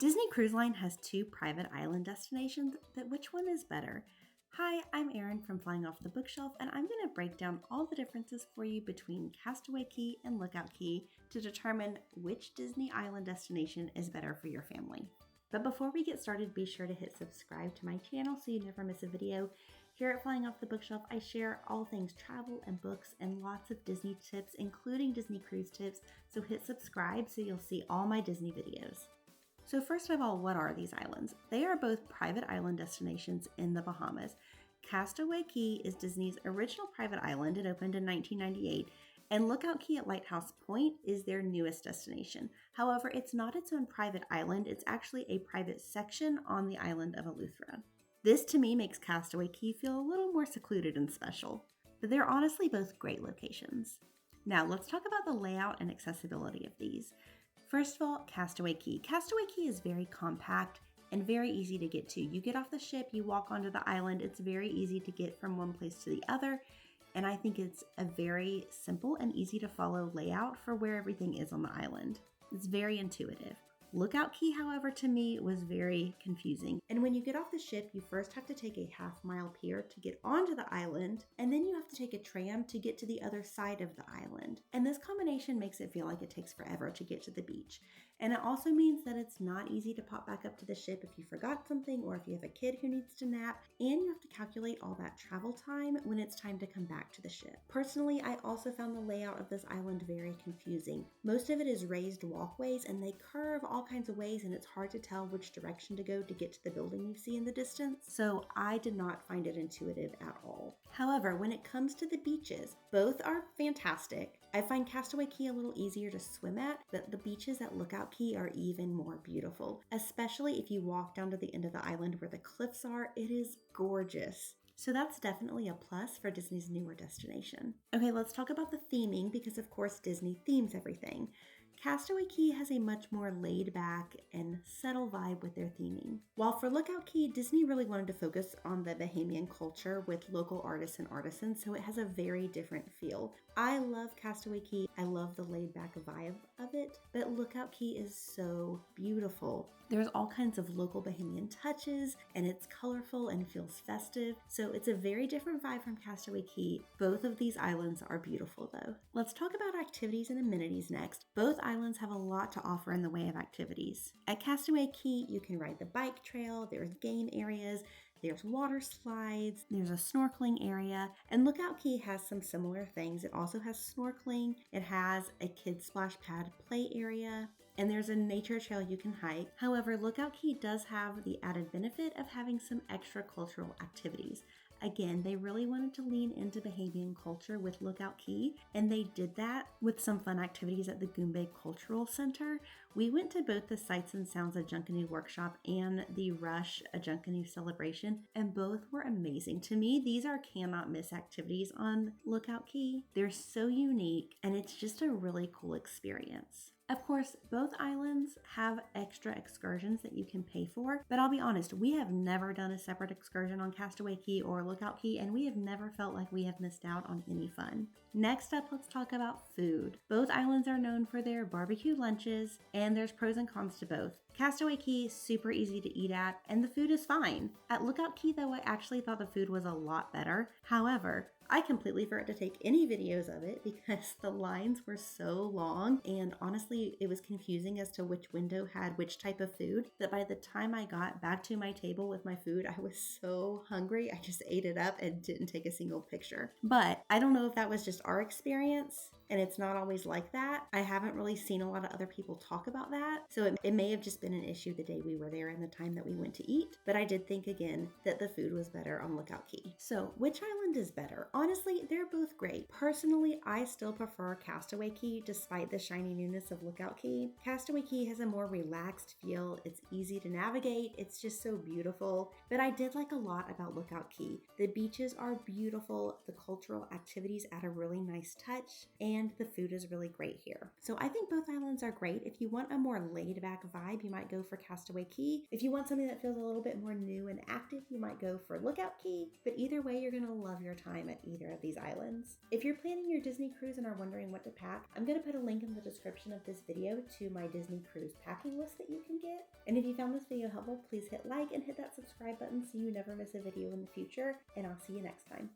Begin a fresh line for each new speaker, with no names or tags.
Disney Cruise Line has two private island destinations, but which one is better? Hi, I'm Erin from Flying Off the Bookshelf, and I'm going to break down all the differences for you between Castaway Cay and Lookout Cay to determine which Disney island destination is better for your family. But before we get started, be sure to hit subscribe to my channel so you never miss a video. Here at Flying Off the Bookshelf, I share all things travel and books and lots of Disney tips, including Disney cruise tips, so hit subscribe so you'll see all my Disney videos. So first of all, what are these islands? They are both private island destinations in the Bahamas. Castaway Cay is Disney's original private island. It opened in 1998. And Lookout Cay at Lighthouse Point is their newest destination. However, it's not its own private island. It's actually a private section on the island of Eleuthera. This to me makes Castaway Cay feel a little more secluded and special. But they're honestly both great locations. Now let's talk about the layout and accessibility of these. First of all, Castaway Cay. Castaway Cay is very compact and very easy to get to. You get off the ship, you walk onto the island. It's very easy to get from one place to the other. And I think it's a very simple and easy to follow layout for where everything is on the island. It's very intuitive. Lookout Cay, however, to me was very confusing. And when you get off the ship, you first have to take a half-mile pier to get onto the island, and then you have to take a tram to get to the other side of the island. And this combination makes it feel like it takes forever to get to the beach. And it also means that it's not easy to pop back up to the ship if you forgot something or if you have a kid who needs to nap, and you have to calculate all that travel time when it's time to come back to the ship. Personally, I also found the layout of this island very confusing. Most of it is raised walkways and they curve all kinds of ways, and it's hard to tell which direction to go to get to the building you see in the distance. So I did not find it intuitive at all. However, when it comes to the beaches, both are fantastic. I find Castaway Cay a little easier to swim at, but the beaches at Lookout Cay are even more beautiful, especially if you walk down to the end of the island where the cliffs are. It is gorgeous. So that's definitely a plus for Disney's newer destination. Okay, let's talk about the theming because of course Disney themes everything. Castaway Cay has a much more laid back and subtle vibe with their theming. While for Lookout Cay, Disney really wanted to focus on the Bahamian culture with local artists and artisans, so it has a very different feel. I love Castaway Cay. I love the laid back vibe of it, but Lookout Cay is so beautiful. There's all kinds of local Bahamian touches, and it's colorful and feels festive, so it's a very different vibe from Castaway Cay. Both of these islands are beautiful though. Let's talk about activities and amenities next. Both islands have a lot to offer in the way of activities. At Castaway Cay, you can ride the bike trail, there's game areas, there's water slides, there's a snorkeling area, and Lookout Cay has some similar things. It also has snorkeling, it has a kids splash pad play area, and there's a nature trail you can hike. However, Lookout Cay does have the added benefit of having some extra cultural activities. Again, they really wanted to lean into Bahamian culture with Lookout Cay, and they did that with some fun activities at the Goombay Cultural Center. We went to both the Sights and Sounds of Junkanoo Workshop and the Rush a Junkanoo Celebration, and both were amazing. To me, these are cannot miss activities on Lookout Cay. They're so unique, and it's just a really cool experience. Of course, both islands have extra excursions that you can pay for, but I'll be honest, we have never done a separate excursion on Castaway Cay or Lookout Cay, and we have never felt like we have missed out on any fun. Next up, let's talk about food. Both islands are known for their barbecue lunches, and there's pros and cons to both. Castaway Cay is super easy to eat at, and the food is fine. At Lookout Cay, though, I actually thought the food was a lot better. However, I completely forgot to take any videos of it because the lines were so long, and honestly, it was confusing as to which window had which type of food that by the time I got back to my table with my food, I was so hungry. I just ate it up and didn't take a single picture. But I don't know if that was just our experience, and it's not always like that. I haven't really seen a lot of other people talk about that, so it may have just been an issue the day we were there and the time that we went to eat, but I did think again that the food was better on Lookout Cay. So which island is better? Honestly, they're both great. Personally, I still prefer Castaway Cay despite the shiny newness of Lookout Cay. Castaway Cay has a more relaxed feel. It's easy to navigate. It's just so beautiful. But I did like a lot about Lookout Cay. The beaches are beautiful. The cultural activities add a really nice touch. And and the food is really great here. So I think both islands are great. If you want a more laid back vibe, you might go for Castaway Cay. If you want something that feels a little bit more new and active, you might go for Lookout Cay. But either way, you're going to love your time at either of these islands. If you're planning your Disney cruise and are wondering what to pack, I'm going to put a link in the description of this video to my Disney cruise packing list that you can get. And if you found this video helpful, please hit like and hit that subscribe button so you never miss a video in the future. And I'll see you next time.